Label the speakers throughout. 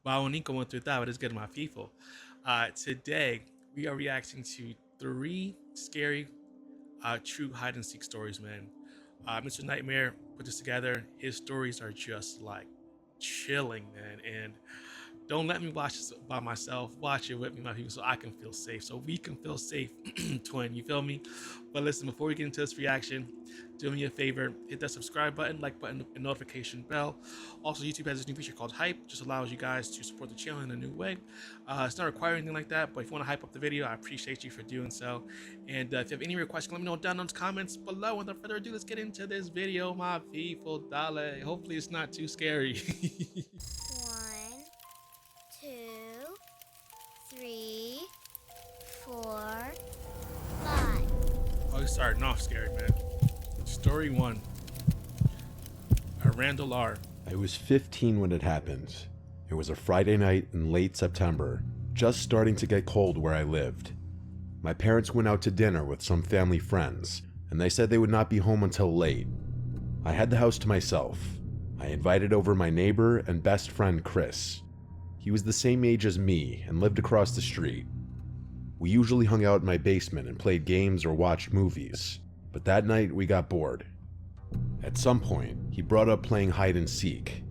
Speaker 1: Baonico went through that, but it's good, my people. Today, we are reacting to 3 scary, true hide and seek stories, man. Mr. Nightmare put this together. His stories are just like chilling, man. And don't let me watch this by myself. Watch it with me, my people, so I can feel safe. So we can feel safe, twin. You feel me? But listen, before we get into this reaction, do me a favor, hit that subscribe button, like button, and notification bell. Also, YouTube has this new feature called Hype, just allows you guys to support the channel in a new way. It's not requiring anything like that, but if you want to hype up the video, I appreciate you for doing so. And if you have any requests, let me know down in the comments below. Without further ado, let's get into this video, my people. Dale. Hopefully, it's not too scary.
Speaker 2: 1, 2, 3, 4, 5.
Speaker 1: Oh, he's starting off scared, man. Story 1. Randall R.
Speaker 3: I was 15 when it happened. It was a Friday night in late September, just starting to get cold where I lived. My parents went out to dinner with some family friends, and they said they would not be home until late. I had the house to myself. I invited over my neighbor and best friend Chris. He was the same age as me and lived across the street. We usually hung out in my basement and played games or watched movies, but that night we got bored. At some point, he brought up playing hide and seek.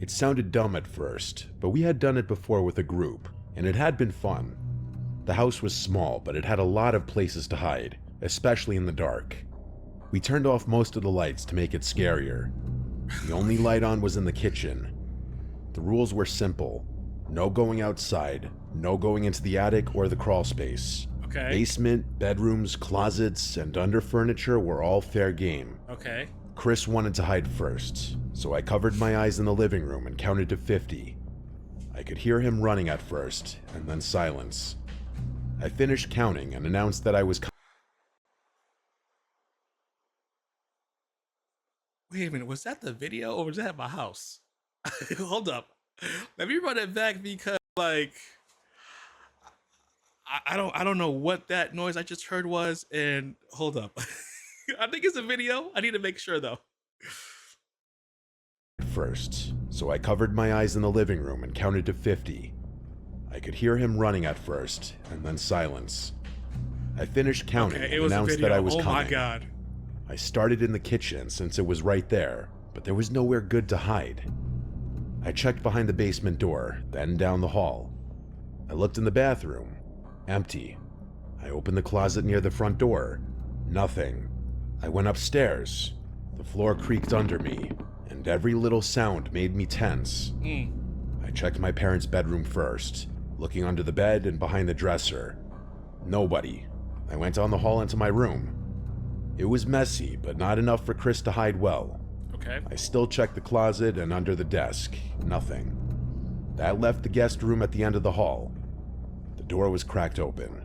Speaker 3: It sounded dumb at first, but we had done it before with a group, and it had been fun. The house was small, but it had a lot of places to hide, especially in the dark. We turned off most of the lights to make it scarier. The only light on was in the kitchen. The rules were simple. No going outside, no going into the attic or the crawl space.
Speaker 1: Okay.
Speaker 3: Basement, bedrooms, closets, and under furniture were all fair game.
Speaker 1: Okay.
Speaker 3: Chris wanted to hide first, so I covered my eyes in the living room and counted to 50. I could hear him running at first, and then silence. I finished counting and announced that I was
Speaker 1: Wait a minute, was that the video or was that my house? Hold up. Let me run it back because like I don't know what that noise I just heard was, and hold up. I think it's a video. I need to make sure though.
Speaker 3: first, so I covered my eyes in the living room and counted to 50. I could hear him running at first, and then silence. I finished counting and announced that I was coming.
Speaker 1: Oh my god.
Speaker 3: I started in the kitchen since it was right there, but there was nowhere good to hide. I checked behind the basement door, then down the hall. I looked in the bathroom. Empty. I opened the closet near the front door. Nothing. I went upstairs. The floor creaked under me, and every little sound made me tense. I checked my parents' bedroom first, looking under the bed and behind the dresser. Nobody. I went down the hall into my room. It was messy, but not enough for Chris to hide well.
Speaker 1: Okay.
Speaker 3: I still checked the closet and under the desk. Nothing. That left the guest room at the end of the hall. The door was cracked open.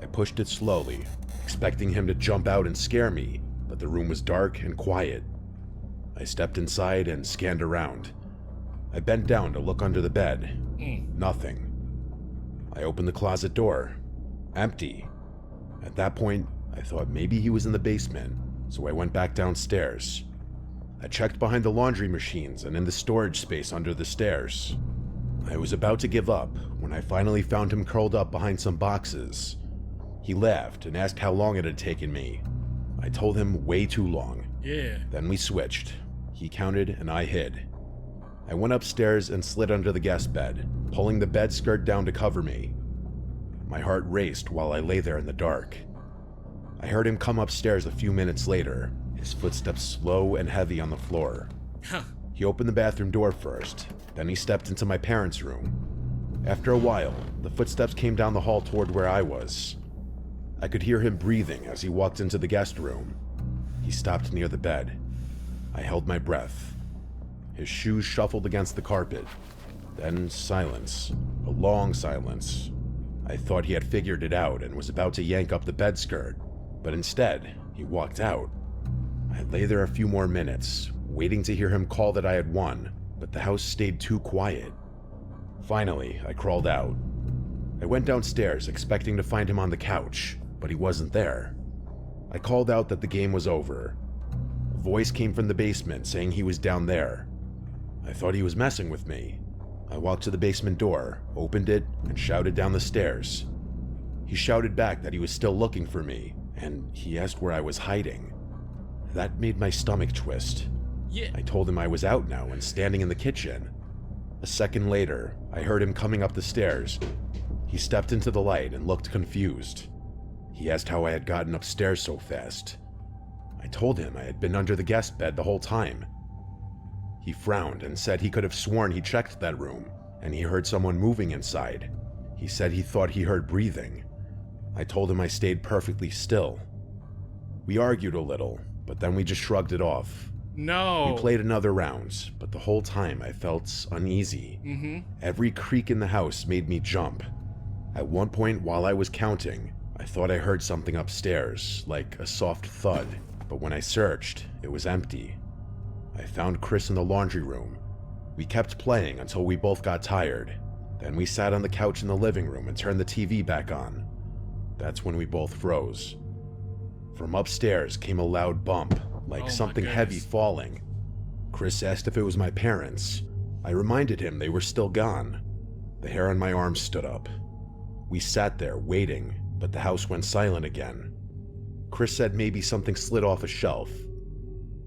Speaker 3: I pushed it slowly, expecting him to jump out and scare me, but the room was dark and quiet. I stepped inside and scanned around. I bent down to look under the bed. Nothing. I opened the closet door. Empty. At that point, I thought maybe he was in the basement, so I went back downstairs. I checked behind the laundry machines and in the storage space under the stairs. I was about to give up when I finally found him curled up behind some boxes. He laughed and asked how long it had taken me. I told him way too long.
Speaker 1: Yeah.
Speaker 3: Then we switched. He counted and I hid. I went upstairs and slid under the guest bed, pulling the bed skirt down to cover me. My heart raced while I lay there in the dark. I heard him come upstairs a few minutes later, his footsteps slow and heavy on the floor. He opened the bathroom door first, then he stepped into my parents' room. After a while, the footsteps came down the hall toward where I was. I could hear him breathing as he walked into the guest room. He stopped near the bed. I held my breath. His shoes shuffled against the carpet. Then silence, a long silence. I thought he had figured it out and was about to yank up the bed skirt, but instead, he walked out. I lay there a few more minutes, waiting to hear him call that I had won, but the house stayed too quiet. Finally, I crawled out. I went downstairs expecting to find him on the couch, but he wasn't there. I called out that the game was over. A voice came from the basement saying he was down there. I thought he was messing with me. I walked to the basement door, opened it, and shouted down the stairs. He shouted back that he was still looking for me, and he asked where I was hiding. That made my stomach twist.
Speaker 1: Yeah.
Speaker 3: I told him I was out now and standing in the kitchen. A second later, I heard him coming up the stairs. He stepped into the light and looked confused. He asked how I had gotten upstairs so fast. I told him I had been under the guest bed the whole time. He frowned and said he could have sworn he checked that room, and he heard someone moving inside. He said he thought he heard breathing. I told him I stayed perfectly still. We argued a little, but then we just shrugged it off.
Speaker 1: No.
Speaker 3: We played another round, but the whole time I felt uneasy. Every creak in the house made me jump. At one point while I was counting, I thought I heard something upstairs, like a soft thud, but when I searched, it was empty. I found Chris in the laundry room. We kept playing until we both got tired. Then we sat on the couch in the living room and turned the TV back on. That's when we both froze. From upstairs came a loud bump, like something heavy falling. Chris asked if it was my parents. I reminded him they were still gone. The hair on my arm stood up. We sat there waiting, but the house went silent again. Chris said maybe something slid off a shelf.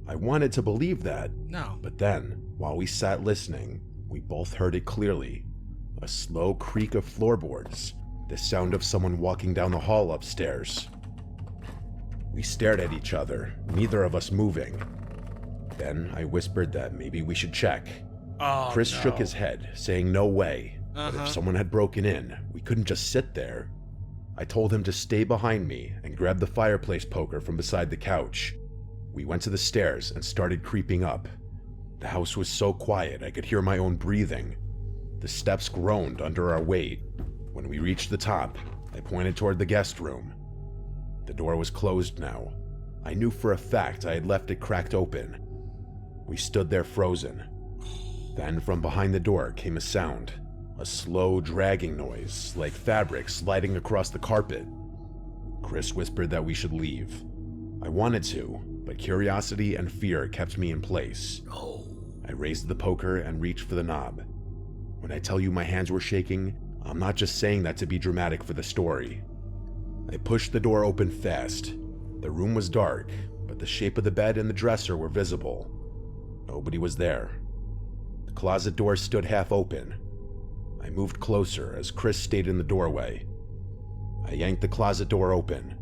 Speaker 3: I wanted to believe that.
Speaker 1: No.
Speaker 3: But then, while we sat listening, we both heard it clearly. A slow creak of floorboards, the sound of someone walking down the hall upstairs. We stared at each other, neither of us moving. Then I whispered that maybe we should check. Chris shook his head, saying no way. But if someone had broken in, we couldn't just sit there. I told him to stay behind me and grab the fireplace poker from beside the couch. We went to the stairs and started creeping up. The house was so quiet I could hear my own breathing. The steps groaned under our weight. When we reached the top, I pointed toward the guest room. The door was closed now. I knew for a fact I had left it cracked open. We stood there frozen. Then from behind the door came a sound. A slow, dragging noise, like fabric sliding across the carpet. Chris whispered that we should leave. I wanted to, but curiosity and fear kept me in place. I raised the poker and reached for the knob. When I tell you my hands were shaking, I'm not just saying that to be dramatic for the story. I pushed the door open fast. The room was dark, but the shape of the bed and the dresser were visible. Nobody was there. The closet door stood half open. I moved closer as Chris stayed in the doorway. I yanked the closet door open.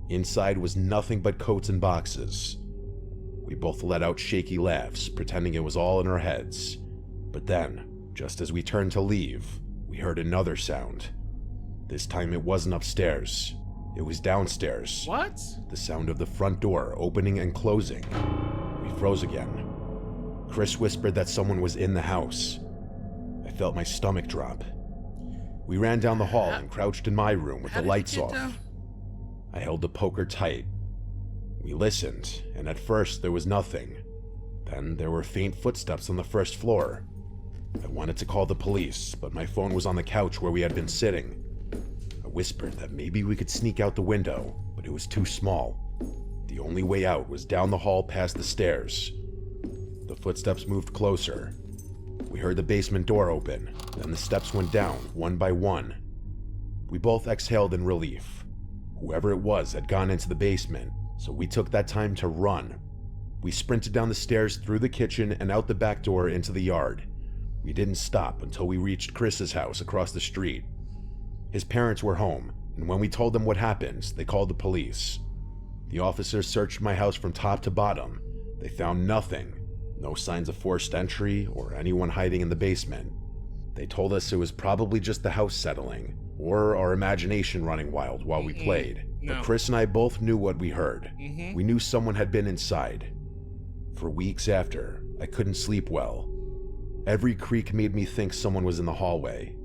Speaker 3: Inside was nothing but coats and boxes. We both let out shaky laughs, pretending it was all in our heads. But then, just as we turned to leave, we heard another sound. This time it wasn't upstairs. It was downstairs.
Speaker 1: What?
Speaker 3: The sound of the front door opening and closing. We froze again. Chris whispered that someone was in the house. I felt my stomach drop. We ran down the hall and crouched in my room with the lights off. I held the poker tight. We listened, and at first there was nothing. Then there were faint footsteps on the first floor. I wanted to call the police, but my phone was on the couch where we had been sitting. I whispered that maybe we could sneak out the window, but it was too small. The only way out was down the hall past the stairs. The footsteps moved closer. We heard the basement door open, then the steps went down one by one. We both exhaled in relief. Whoever it was had gone into the basement, so we took that time to run. We sprinted down the stairs through the kitchen and out the back door into the yard. We didn't stop until we reached Chris's house across the street. His parents were home, and when we told them what happened, they called the police. The officers searched my house from top to bottom. They found nothing. No signs of forced entry or anyone hiding in the basement. They told us it was probably just the house settling, or our imagination running wild while we played. But Chris and I both knew what we heard. We knew someone had been inside. For weeks after, I couldn't sleep well. Every creak made me think someone was in the hallway.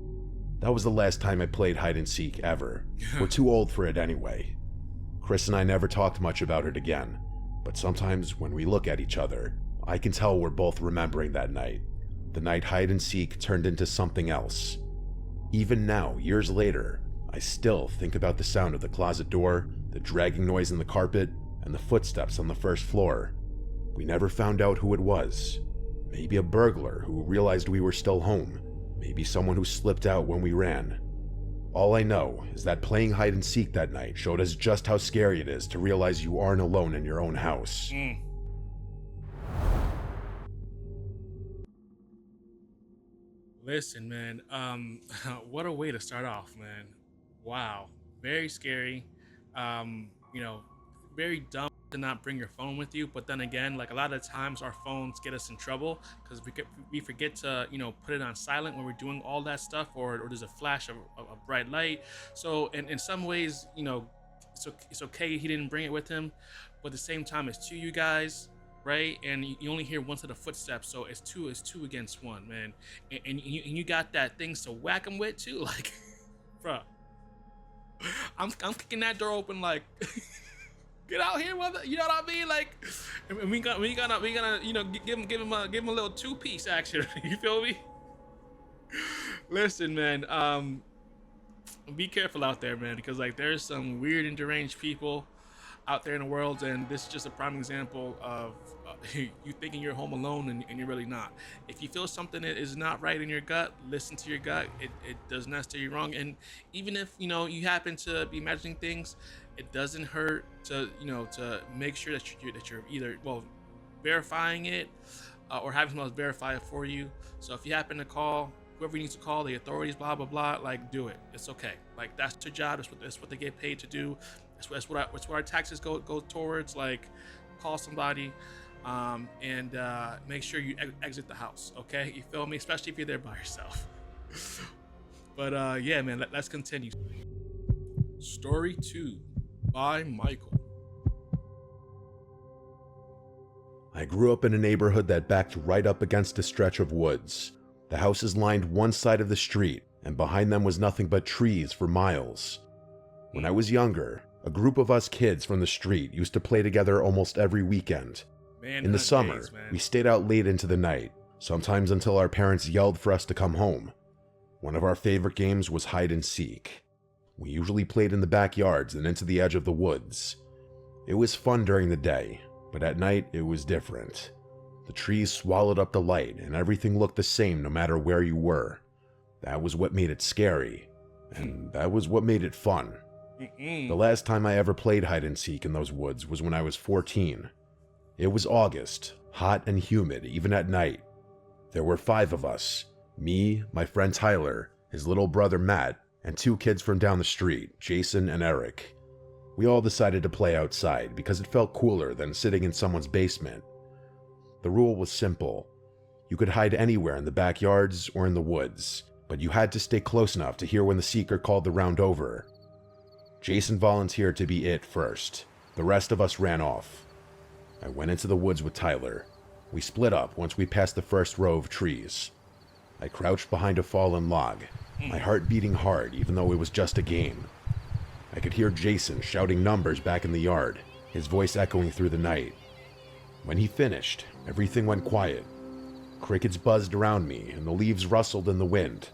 Speaker 3: That was the last time I played hide and seek ever. We're too old for it anyway. Chris and I never talked much about it again, but sometimes when we look at each other, I can tell we're both remembering that night. The night hide and seek turned into something else. Even now, years later, I still think about the sound of the closet door, the dragging noise in the carpet, and the footsteps on the first floor. We never found out who it was. Maybe a burglar who realized we were still home. Maybe someone who slipped out when we ran. All I know is that playing hide and seek that night showed us just how scary it is to realize you aren't alone in your own house.
Speaker 1: Listen, man. What a way to start off, man. Wow, very scary. You know, very dumb to not bring your phone with you. But then again, like a lot of times, our phones get us in trouble because we forget to put it on silent when we're doing all that stuff, or there's a flash of a bright light. So in some ways, it's okay he didn't bring it with him, but at the same time, it's two you guys, right? And you only hear one set of footsteps, so it's two against one, man. And you got that things to whack him with too, like, bruh. I'm kicking that door open, like, get out here, mother. You know what I mean? Like, and we gonna give him a little 2-piece action. You feel me? Listen, man. Be careful out there, man, because like there's some weird and deranged people out there in the world, and this is just a prime example of you thinking you're home alone and you're really not. If you feel something that is not right in your gut, listen to your gut. It does not steer you wrong. And even if you happen to be imagining things, it doesn't hurt to to make sure that you're either verifying it or having someone else verify it for you. So if you happen to call whoever you need to call, the authorities, blah blah blah, like, do it. It's okay. Like, that's their job. That's what they get paid to do. That's what our taxes go towards. Like, call somebody, and make sure you exit the house. Okay, you feel me? Especially if you're there by yourself. But yeah, man. Let's continue. Story 2 by Michael.
Speaker 3: I grew up in a neighborhood that backed right up against a stretch of woods. The houses lined one side of the street, and behind them was nothing but trees for miles. When I was younger, a group of us kids from the street used to play together almost every weekend. In the summer, we stayed out late into the night, sometimes until our parents yelled for us to come home. One of our favorite games was hide and seek. We usually played in the backyards and into the edge of the woods. It was fun during the day, but at night it was different. The trees swallowed up the light, and everything looked the same no matter where you were. That was what made it scary, and that was what made it fun. The last time I ever played hide and seek in those woods was when I was 14. It was August, hot and humid even at night. There were 5 of us: me, my friend Tyler, his little brother Matt, and 2 kids from down the street, Jason and Eric. We all decided to play outside because it felt cooler than sitting in someone's basement. The rule was simple. You could hide anywhere in the backyards or in the woods, but you had to stay close enough to hear when the seeker called the round over. Jason volunteered to be it first. The rest of us ran off. I went into the woods with Tyler. We split up once we passed the first row of trees. I crouched behind a fallen log, my heart beating hard even though it was just a game. I could hear Jason shouting numbers back in the yard, his voice echoing through the night. When he finished, everything went quiet. Crickets buzzed around me and the leaves rustled in the wind.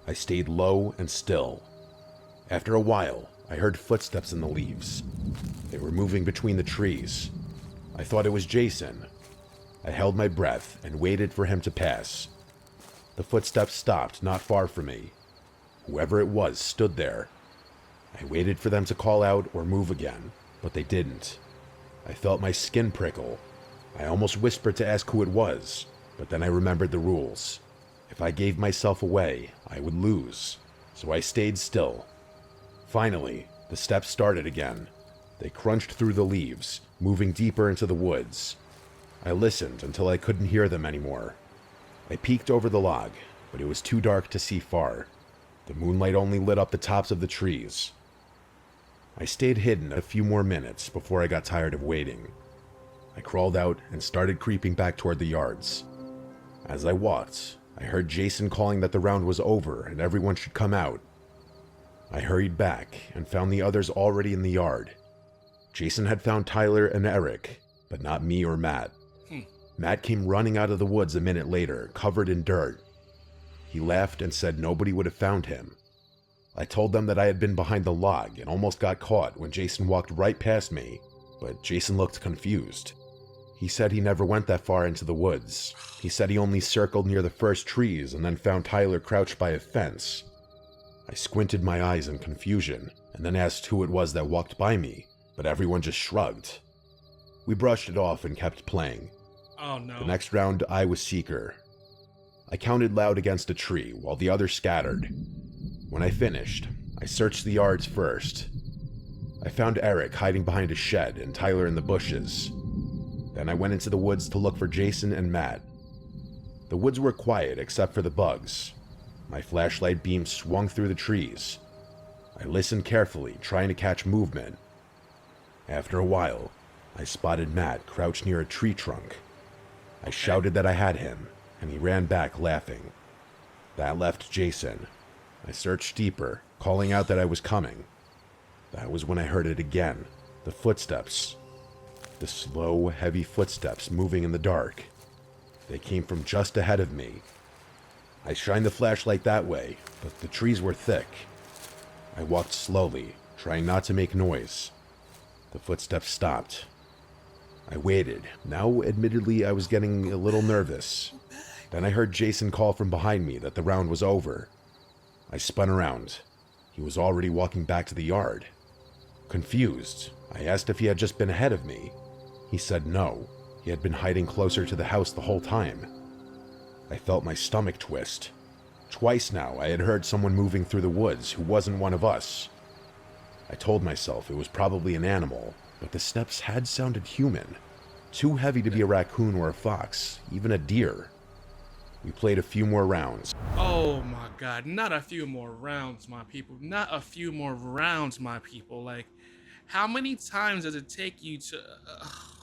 Speaker 3: I stayed low and still. After a while, I heard footsteps in the leaves. They were moving between the trees. I thought it was Jason. I held my breath and waited for him to pass. The footsteps stopped not far from me. Whoever it was stood there. I waited for them to call out or move again, but they didn't. I felt my skin prickle. I almost whispered to ask who it was, but then I remembered the rules. If I gave myself away, I would lose, so I stayed still. Finally, the steps started again. They crunched through the leaves, moving deeper into the woods. I listened until I couldn't hear them anymore. I peeked over the log, but it was too dark to see far. The moonlight only lit up the tops of the trees. I stayed hidden a few more minutes before I got tired of waiting. I crawled out and started creeping back toward the yards. As I walked, I heard Jason calling that the round was over and everyone should come out. I hurried back and found the others already in the yard. Jason had found Tyler and Eric, but not me or Matt. Matt came running out of the woods a minute later, covered in dirt. He laughed and said nobody would have found him. I told them that I had been behind the log and almost got caught when Jason walked right past me, but Jason looked confused. He said he never went that far into the woods. He said he only circled near the first trees and then found Tyler crouched by a fence. I squinted my eyes in confusion and then asked who it was that walked by me, but everyone just shrugged. We brushed it off and kept playing.
Speaker 1: Oh no.
Speaker 3: The next round, I was seeker. I counted loud against a tree while the others scattered. When I finished, I searched the yards first. I found Eric hiding behind a shed and Tyler in the bushes. Then I went into the woods to look for Jason and Matt. The woods were quiet except for the bugs. My flashlight beam swung through the trees. I listened carefully, trying to catch movement. After a while, I spotted Matt crouched near a tree trunk. I shouted that I had him, and he ran back laughing. That left Jason. I searched deeper, calling out that I was coming. That was when I heard it again, the footsteps. The slow, heavy footsteps moving in the dark. They came from just ahead of me. I shined the flashlight that way, but the trees were thick. I walked slowly, trying not to make noise. The footsteps stopped. I waited. Now, admittedly, I was getting a little nervous. Then I heard Jason call from behind me that the round was over. I spun around. He was already walking back to the yard. Confused, I asked if he had just been ahead of me. He said no. He had been hiding closer to the house the whole time. I felt my stomach twist. Twice now I had heard someone moving through the woods who wasn't one of us. I told myself it was probably an animal, but the steps had sounded human. Too heavy to be a raccoon or a fox, even a deer. We played a few more rounds.
Speaker 1: Oh my god, not a few more rounds, my people. Not a few more rounds, my people. Like, how many times does it take you to...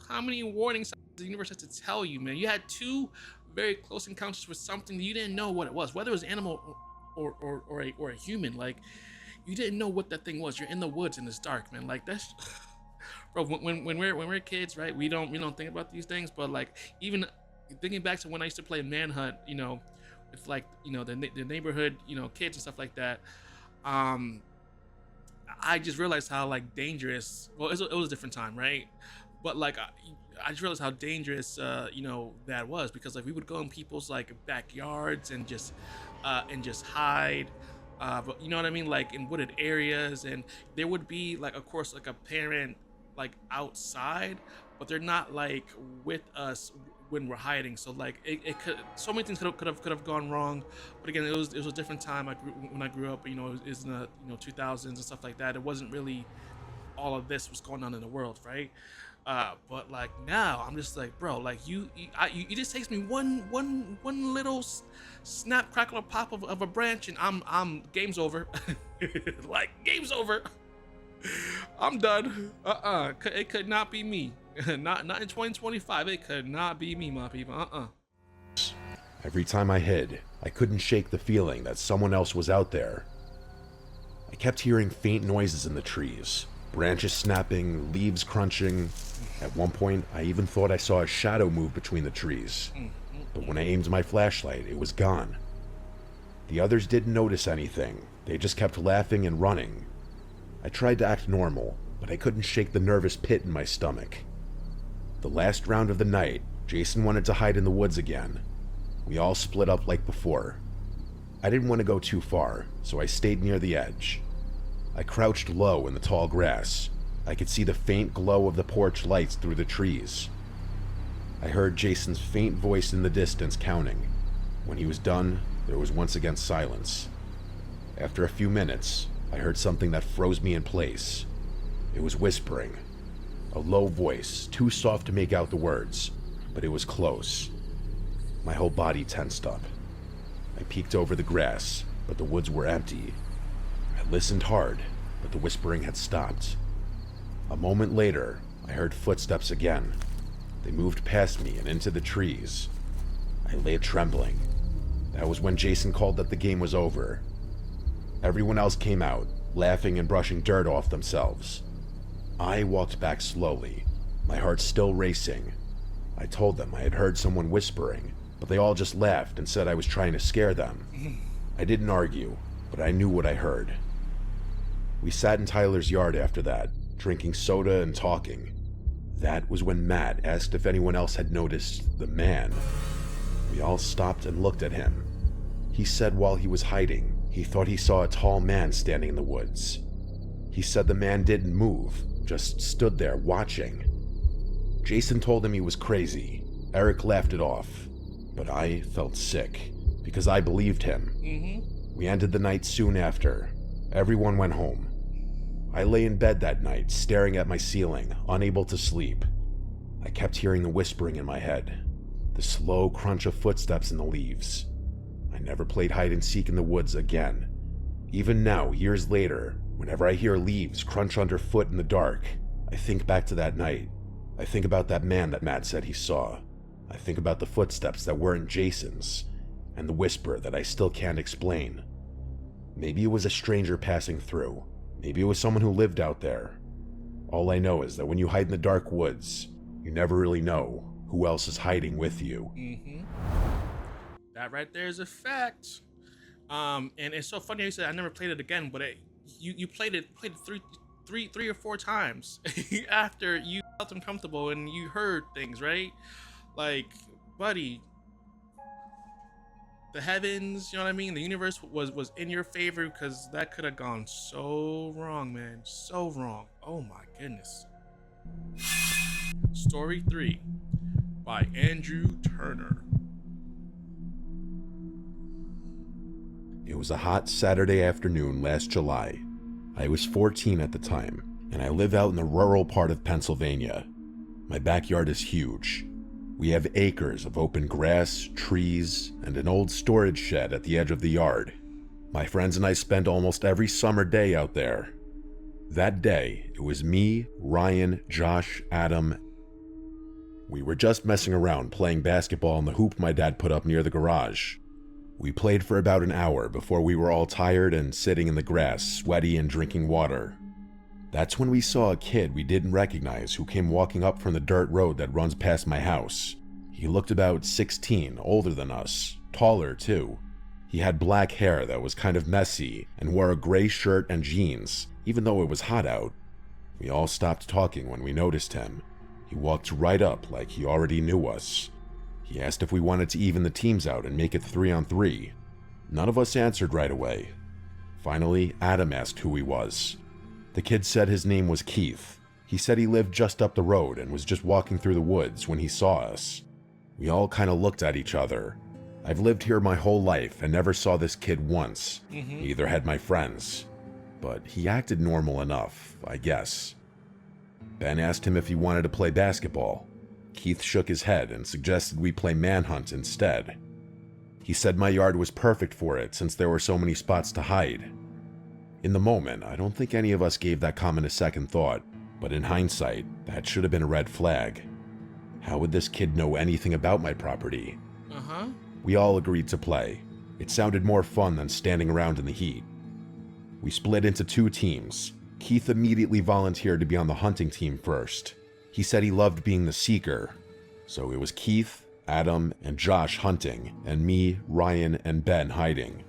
Speaker 1: how many warning signs the universe has to tell you, man? You had two very close encounters with something that you didn't know what it was, whether it was an animal or a human. Like, you didn't know what that thing was. You're in the woods and it's dark, man. Like, that's... Bro, when we're kids, right? We don't think about these things, but like, even thinking back to when I used to play Manhunt, you know, with like, you know, the neighborhood, you know, kids and stuff like that. I just realized how like dangerous. Well, it was a different time, right? But like, I just realized how dangerous, you know, that was, because like we would go in people's like backyards and just hide. But you know what I mean? Like in wooded areas, and there would be like, of course, like a parent like outside, but they're not like with us when we're hiding. So like it could, so many things could have gone wrong. But again, it was a different time. When I grew up, you know, it was in the 2000s and stuff like that. It wasn't really all of this was going on in the world, right? But like now, I'm just like, bro, like you it just takes me one little snap, crackle, or pop of a branch, and I'm game's over. Like game's over. I'm done. It could not be me. not in 2025. It could not be me, my people.
Speaker 3: Every time I hid, I couldn't shake the feeling that someone else was out there. I kept hearing faint noises in the trees, branches snapping, leaves crunching. At one point, I even thought I saw a shadow move between the trees. But when I aimed my flashlight, it was gone. The others didn't notice anything. They just kept laughing and running. I tried to act normal, but I couldn't shake the nervous pit in my stomach. The last round of the night, Jason wanted to hide in the woods again. We all split up like before. I didn't want to go too far, so I stayed near the edge. I crouched low in the tall grass. I could see the faint glow of the porch lights through the trees. I heard Jason's faint voice in the distance counting. When he was done, there was once again silence. After a few minutes, I heard something that froze me in place. It was whispering. A low voice, too soft to make out the words, but it was close. My whole body tensed up. I peeked over the grass, but the woods were empty. I listened hard, but the whispering had stopped. A moment later, I heard footsteps again. They moved past me and into the trees. I lay trembling. That was when Jason called that the game was over. Everyone else came out, laughing and brushing dirt off themselves. I walked back slowly, my heart still racing. I told them I had heard someone whispering, but they all just laughed and said I was trying to scare them. I didn't argue, but I knew what I heard. We sat in Tyler's yard after that, drinking soda and talking. That was when Matt asked if anyone else had noticed the man. We all stopped and looked at him. He said while he was hiding, he thought he saw a tall man standing in the woods. He said the man didn't move, just stood there watching. Jason told him he was crazy. Eric laughed it off, but I felt sick because I believed him. We ended the night soon after. Everyone went home. I lay in bed that night, staring at my ceiling, unable to sleep. I kept hearing the whispering in my head, the slow crunch of footsteps in the leaves. I never played hide and seek in the woods again. Even now, years later, whenever I hear leaves crunch underfoot in the dark, I think back to that night. I think about that man that Matt said he saw. I think about the footsteps that weren't Jason's, and the whisper that I still can't explain. Maybe it was a stranger passing through. Maybe it was someone who lived out there. All I know is that when you hide in the dark woods, you never really know who else is hiding with you.
Speaker 1: That right there is a fact. And it's so funny you said I never played it again, but you played it three or four times after you felt uncomfortable and you heard things, right? Like, buddy, the heavens, you know what I mean? The universe was in your favor, because that could have gone so wrong, man. So wrong. Oh my goodness. Story 3 by Andrew Turner.
Speaker 3: It was a hot Saturday afternoon last July. I was 14 at the time, and I live out in the rural part of Pennsylvania. My backyard is huge. We have acres of open grass, trees, and an old storage shed at the edge of the yard. My friends and I spend almost every summer day out there. That day, it was me, Ryan, Josh, Adam. We were just messing around playing basketball on the hoop my dad put up near the garage. We played for about an hour before we were all tired and sitting in the grass, sweaty and drinking water. That's when we saw a kid we didn't recognize who came walking up from the dirt road that runs past my house. He looked about 16, older than us, taller too. He had black hair that was kind of messy and wore a gray shirt and jeans, even though it was hot out. We all stopped talking when we noticed him. He walked right up like he already knew us. He asked if we wanted to even the teams out and make it 3-on-3. None of us answered right away. Finally, Adam asked who he was. The kid said his name was Keith. He said he lived just up the road and was just walking through the woods when he saw us. We all kind of looked at each other. I've lived here my whole life and never saw this kid once. Neither had my friends. But he acted normal enough, I guess. Ben asked him if he wanted to play basketball. Keith shook his head and suggested we play manhunt instead. He said my yard was perfect for it since there were so many spots to hide. In the moment, I don't think any of us gave that comment a second thought, but in hindsight, that should have been a red flag. How would this kid know anything about my property? We all agreed to play. It sounded more fun than standing around in the heat. We split into 2 teams. Keith immediately volunteered to be on the hunting team first. He said he loved being the seeker. So it was Keith, Adam, and Josh hunting, and me, Ryan, and Ben hiding.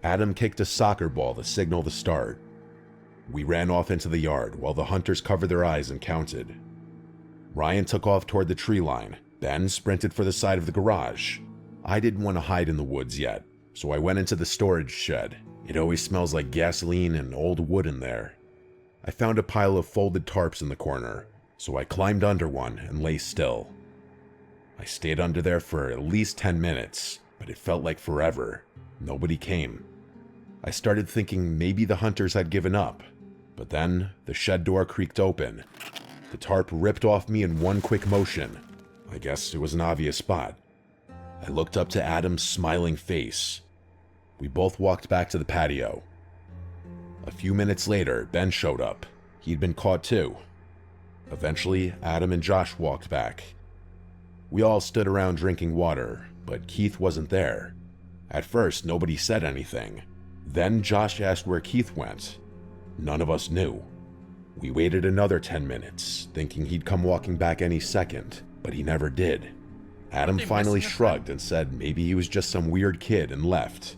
Speaker 3: Adam kicked a soccer ball to signal the start. We ran off into the yard while the hunters covered their eyes and counted. Ryan took off toward the tree line. Ben sprinted for the side of the garage. I didn't want to hide in the woods yet, so I went into the storage shed. It always smells like gasoline and old wood in there. I found a pile of folded tarps in the corner, so I climbed under one and lay still. I stayed under there for at least 10 minutes, but it felt like forever. Nobody came. I started thinking maybe the hunters had given up, but then the shed door creaked open. The tarp ripped off me in one quick motion. I guess it was an obvious spot. I looked up to Adam's smiling face. We both walked back to the patio. A few minutes later, Ben showed up. He'd been caught too. Eventually, Adam and Josh walked back. We all stood around drinking water, but Keith wasn't there. At first, nobody said anything. Then Josh asked where Keith went. None of us knew. We waited another 10 minutes, thinking he'd come walking back any second, but he never did. Adam finally shrugged and said maybe he was just some weird kid and left.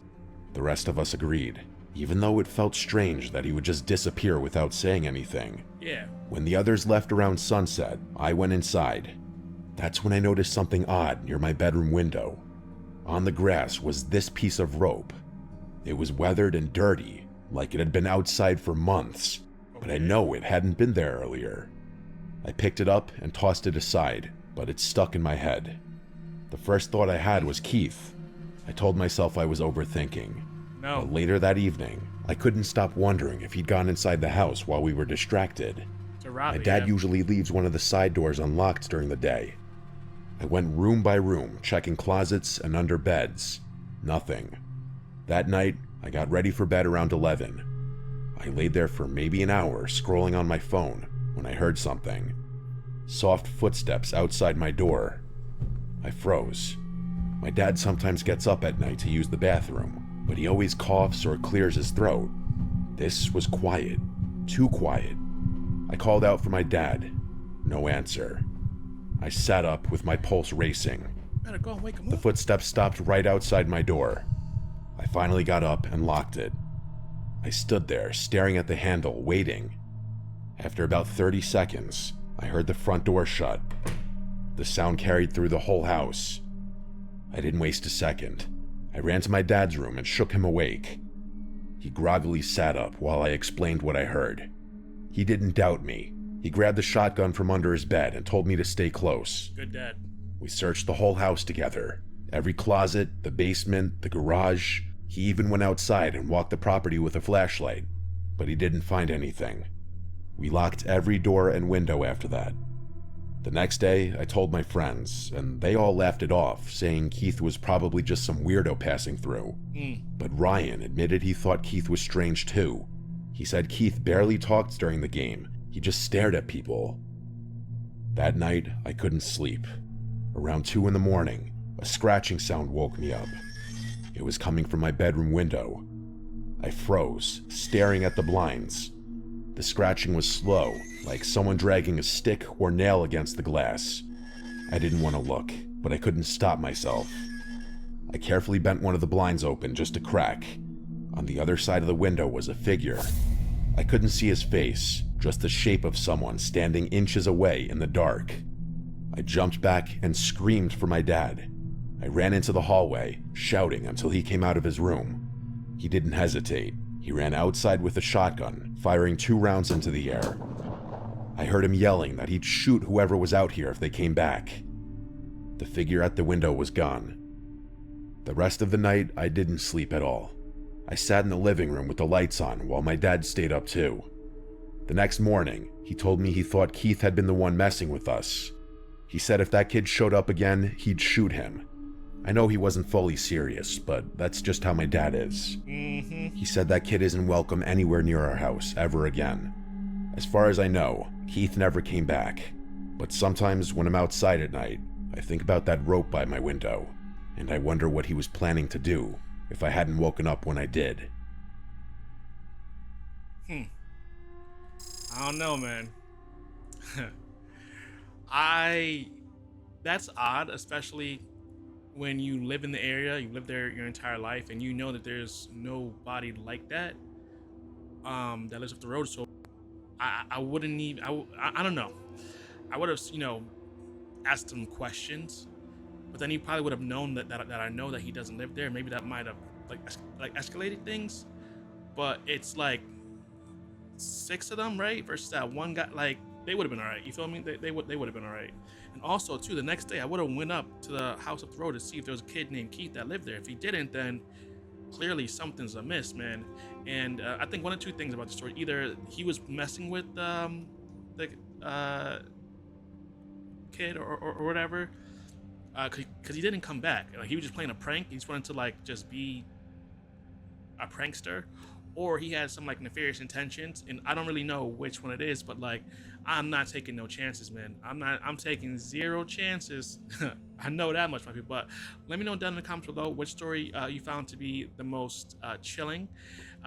Speaker 3: The rest of us agreed. even though it felt strange that he would just disappear without saying anything.
Speaker 1: Yeah.
Speaker 3: When the others left around sunset, I went inside. That's when I noticed something odd near my bedroom window. On the grass was this piece of rope. It was weathered and dirty, like it had been outside for months, but I know it hadn't been there earlier. I picked it up and tossed it aside, but it stuck in my head. The first thought I had was Keith. I told myself I was overthinking.
Speaker 1: No.
Speaker 3: But later that evening, I couldn't stop wondering if he'd gone inside the house while we were distracted.
Speaker 1: To rob
Speaker 3: My
Speaker 1: it,
Speaker 3: dad
Speaker 1: yeah.
Speaker 3: usually leaves one of the side doors unlocked during the day. I went room by room, checking closets and under beds. Nothing. That night, I got ready for bed around 11. I laid there for maybe an hour scrolling on my phone when I heard something. Soft footsteps outside my door. I froze. My dad sometimes gets up at night to use the bathroom, but he always coughs or clears his throat. This was quiet. Too quiet. I called out for my dad. No answer. I sat up with my pulse racing.
Speaker 1: Better go and wake him
Speaker 3: The
Speaker 1: up.
Speaker 3: footsteps stopped right outside my door. I finally got up and locked it. I stood there, staring at the handle, waiting. After about 30 seconds, I heard the front door shut. The sound carried through the whole house. I didn't waste a second. I ran to my dad's room and shook him awake. He groggily sat up while I explained what I heard. He didn't doubt me. He grabbed the shotgun from under his bed and told me to stay close.
Speaker 1: Good dad.
Speaker 3: We searched the whole house together. Every closet, the basement, the garage. He even went outside and walked the property with a flashlight, but he didn't find anything. We locked every door and window after that. The next day, I told my friends, and they all laughed it off, saying Keith was probably just some weirdo passing through. But Ryan admitted he thought Keith was strange too. He said Keith barely talked during the game. He just stared at people. That night, I couldn't sleep. Around 2 in the morning, a scratching sound woke me up. It was coming from my bedroom window. I froze, staring at the blinds. The scratching was slow, like someone dragging a stick or nail against the glass. I didn't want to look, but I couldn't stop myself. I carefully bent one of the blinds open just a crack. On the other side of the window was a figure. I couldn't see his face, just the shape of someone standing inches away in the dark. I jumped back and screamed for my dad. I ran into the hallway, shouting until he came out of his room. He didn't hesitate. He ran outside with a shotgun, firing 2 rounds into the air. I heard him yelling that he'd shoot whoever was out here if they came back. The figure at the window was gone. The rest of the night, I didn't sleep at all. I sat in the living room with the lights on while my dad stayed up too. The next morning, he told me he thought Keith had been the one messing with us. He said if that kid showed up again, he'd shoot him. I know he wasn't fully serious, but that's just how my dad is. He said that kid isn't welcome anywhere near our house ever again. As far as I know, Keith never came back. But sometimes when I'm outside at night, I think about that rope by my window, and I wonder what he was planning to do if I hadn't woken up when I did.
Speaker 1: I don't know, man. That's odd, especially when you live in the area, you live there your entire life, and you know that there's nobody like that that lives up the road. So I wouldn't even, I don't know. I would have, asked him questions, but then he probably would have known that I know that he doesn't live there. Maybe that might have like escalated things, but it's like 6 of them, right? Versus that one guy, like they would have been all right. You feel me? They would have been all right. And also too, the next day I would have went up to the house up the road to see if there was a kid named Keith that lived there. If he didn't, then clearly something's amiss, man. And I think one of 2 things about the story: either he was messing with the kid or whatever, because he didn't come back. Like he was just playing a prank. He just wanted to like just be a prankster, or he had some like nefarious intentions, and I don't really know which one it is, but like I'm not taking no chances, man. I'm taking 0 chances. I know that much, my people. But let me know down in the comments below which story you found to be the most chilling.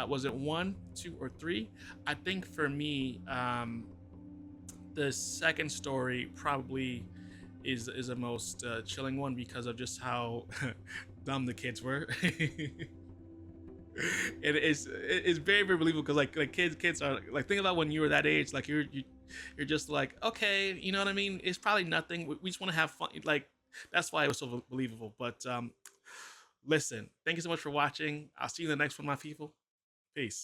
Speaker 1: Was it 1, 2, or 3? I think for me, the second story probably is the most chilling one because of just how dumb the kids were. It's very very believable because like kids are like, think about when you were that age, like you're just like, okay, you know what I mean, it's probably nothing, we just want to have fun, like that's why it was so believable. But listen, thank you so much for watching. I'll see you in the next one, my people. Peace.